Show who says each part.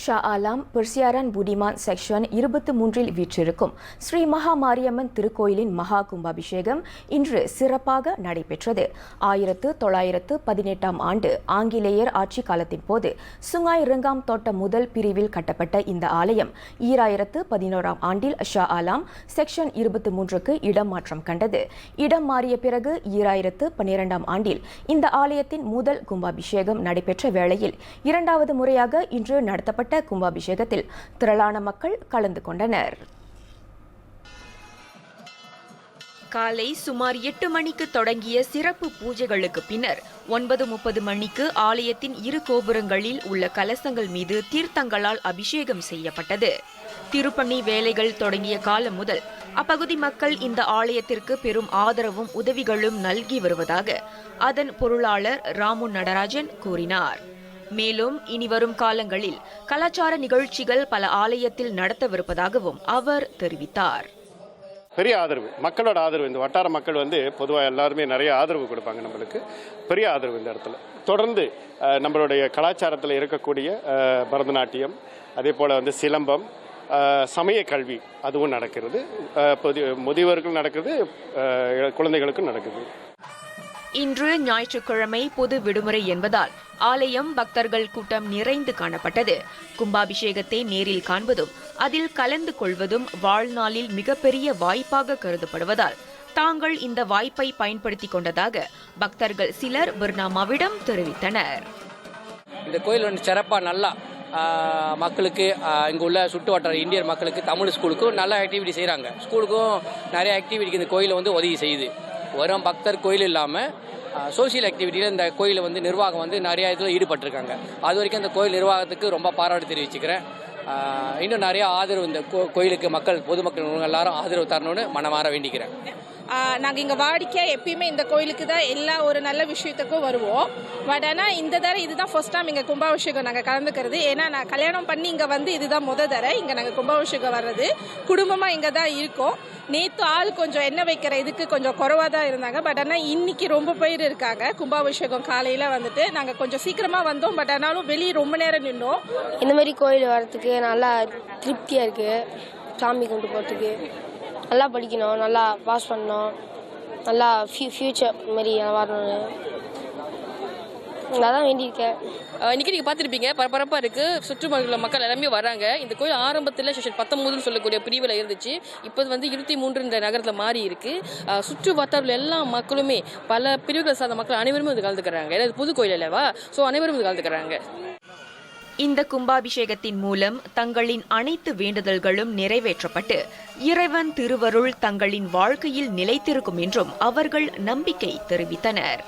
Speaker 1: ஷா ஆலம் பெர்சியாரன் புடிமான் section 23 வீற்றிருக்கும் ஸ்ரீ மகா மாரியம்மன் திருக்கோயிலின் மகா கும்பாபிஷேகம் இன்று சிறப்பாக நடைபெற்றது. 1918 ஆண்டு ஆங்கிலேயர் ஆட்சி காலத்தின் போது சுங்காய் ரெங்காம் தோட்ட முதல் பிரிவில் கட்டப்பட்ட இந்த ஆலயம் 2011 ஆண்டில் ஷா ஆலம் செக்ஷன் 23க்கு இடம் மாற்றம் கண்டது. இடம் மாறிய பிறகு 2012 ஆண்டில் இந்த ஆலயத்தின் முதல் கும்பாபிஷேகம் நடைபெற்ற வேளையில் இரண்டாவது முறையாக இன்று நடத்தப்பட்ட கும்பாபிஷேகத்தில் திரளான மக்கள் கலந்து கொண்டனர்.
Speaker 2: காலை சுமார் 8 மணிக்கு தொடங்கிய சிறப்பு பூஜைகளுக்கு பின்னர் 9:30 மணிக்கு ஆலயத்தின் இரு கோபுரங்களில் உள்ள கலசங்கள் மீது தீர்த்தங்களால் அபிஷேகம் செய்யப்பட்டது. திருப்பணி வேலைகள் தொடங்கிய காலம் முதல் அப்பகுதி மக்கள் இந்த ஆலயத்திற்கு பெரும் ஆதரவும் உதவிகளும் நல்கி வருவதாக அதன் பொருளாளர் ராமு நடராஜன் கூறினார். மேலும் இனிவரும் காலங்களில் கலாச்சார நிகழ்ச்சிகள் பல ஆலயத்தில் நடத்தவிருப்பதாகவும் அவர் தெரிவித்தார்.
Speaker 3: பெரிய ஆதரவு, மக்களோட ஆதரவு, இந்த வட்டார மக்கள் பொதுவாக எல்லாருமே நிறைய ஆதரவு கொடுப்பாங்க. நம்மளுக்கு பெரிய ஆதரவு இந்த இடத்துல. தொடர்ந்து நம்மளுடைய கலாச்சாரத்தில் இருக்கக்கூடிய பரதநாட்டியம், அதே போல் சிலம்பம், சமய கல்வி அதுவும் நடக்கிறது. முதியவர்களுக்கும் நடக்குது, குழந்தைகளுக்கும் நடக்குது.
Speaker 2: இன்று ஞாயிற்றுக்கிழமை பொது விடுமுறை என்பதால் ஆலயம் பக்தர்கள் கூட்டம் நிறைந்து காணப்பட்டது. கும்பாபிஷேகத்தை நேரில் காண்பதும் அதில் கலந்து கொள்வதும் வாழ்நாளில் மிகப்பெரிய வாய்ப்பாக கருதப்படுவதால் தாங்கள் இந்த வாய்ப்பை பயன்படுத்திக் கொண்டதாக பக்தர்கள் சிலர் பர்னாமாவிடம் தெரிவித்தனர்.
Speaker 4: இந்த கோயில் சிறப்பாக நல்லா மக்களுக்கு இங்கே உள்ள சுற்று வட்டார இந்தியர் மக்களுக்கு தமிழ் ஸ்கூலுக்கும் நல்ல ஆக்டிவிட்டி செய்கிறாங்க. ஸ்கூலுக்கும் நிறைய ஆக்டிவிட்டிக்கு இந்த கோயில் உதவி செய்யுது. வரும் பக்தர் கோயில் இல்லாமல் சோசியல் ஆக்டிவிட்டியில் இந்த கோயிலை நிர்வாகம் நிறைய இதில் ஈடுபட்டிருக்காங்க. அது வரைக்கும் இந்த கோயில் நிர்வாகத்துக்கு ரொம்ப பாராட்டு தெரிவிச்சுக்கிறேன். இன்னும் நிறைய ஆதரவு இந்த கோயிலுக்கு மக்கள் பொதுமக்கள் எல்லாரும் ஆதரவு தரணும்னு மனமாற வேண்டிக்கிறேன்.
Speaker 5: நாங்கள் இங்கே வாடிக்கையாக எப்பயுமே இந்த கோயிலுக்கு தான் எல்லா ஒரு நல்ல விஷயத்துக்கும் வருவோம். பட் ஆனால் இந்த தடவை இதுதான் ஃபர்ஸ்ட் டைம் இங்கே கும்பாபிஷேகம் நாங்கள் கலந்துக்கிறது. ஏன்னா நான் கல்யாணம் பண்ணி இங்கே இதுதான் முத தடவை இங்கே நாங்கள் கும்பாபிஷேகம் வர்றது. குடும்பமாக இங்கே தான் இருக்கோம். நேற்று ஆள் கொஞ்சம் எண்ணெய் வைக்கிற இதுக்கு கொஞ்சம் குறைவாக தான் இருந்தாங்க. பட் ஆனால் இன்னைக்கு ரொம்ப பேர் இருக்காங்க. கும்பாபிஷேகம் காலையில் நாங்கள் கொஞ்சம் சீக்கிரமாக வந்தோம். பட் ஆனாலும் வெளியே ரொம்ப நேரம் நின்றோம்.
Speaker 6: இந்த மாதிரி கோயில் வரத்துக்கு நல்லா திருப்தியாக இருக்குது. சாமி கொண்டு போகிறதுக்கு நல்லா படிக்கணும், நல்லா பாஸ் பண்ணணும், நல்லா ஃபியூச்சர் மாதிரி வரணும், அதான் வேண்டியிருக்கேன்.
Speaker 7: இன்றைக்கி நீங்கள் பார்த்துருப்பீங்க, பரபரப்பாக இருக்குது. சுற்றுப்புற மக்கள் எல்லாமே வராங்க. இந்த கோயில் ஆரம்பத்தில் செக்ஷன் 19 சொல்லக்கூடிய பிரிவில் இருந்துச்சு. இப்போ 23 இந்த நகரத்தில் மாறி இருக்குது. சுற்று வட்டாரில் எல்லா மக்களுமே பல பிரிவுகளை சார்ந்த மக்கள் அனைவருமே கலந்துக்கிறாங்க. ஏதாவது புது கோயில் அல்லவா, ஸோ அனைவரும் கலந்துக்கிறாங்க.
Speaker 2: இந்த கும்பாபிஷேகத்தின் மூலம் தங்களின் அனைத்து வேண்டுதல்களும் நிறைவேற்றப்பட்டு இறைவன் திருவருள் தங்களின் வாழ்க்கையில் நிலைத்திருக்கும் என்றும் அவர்கள் நம்பிக்கை தெரிவித்தனர்.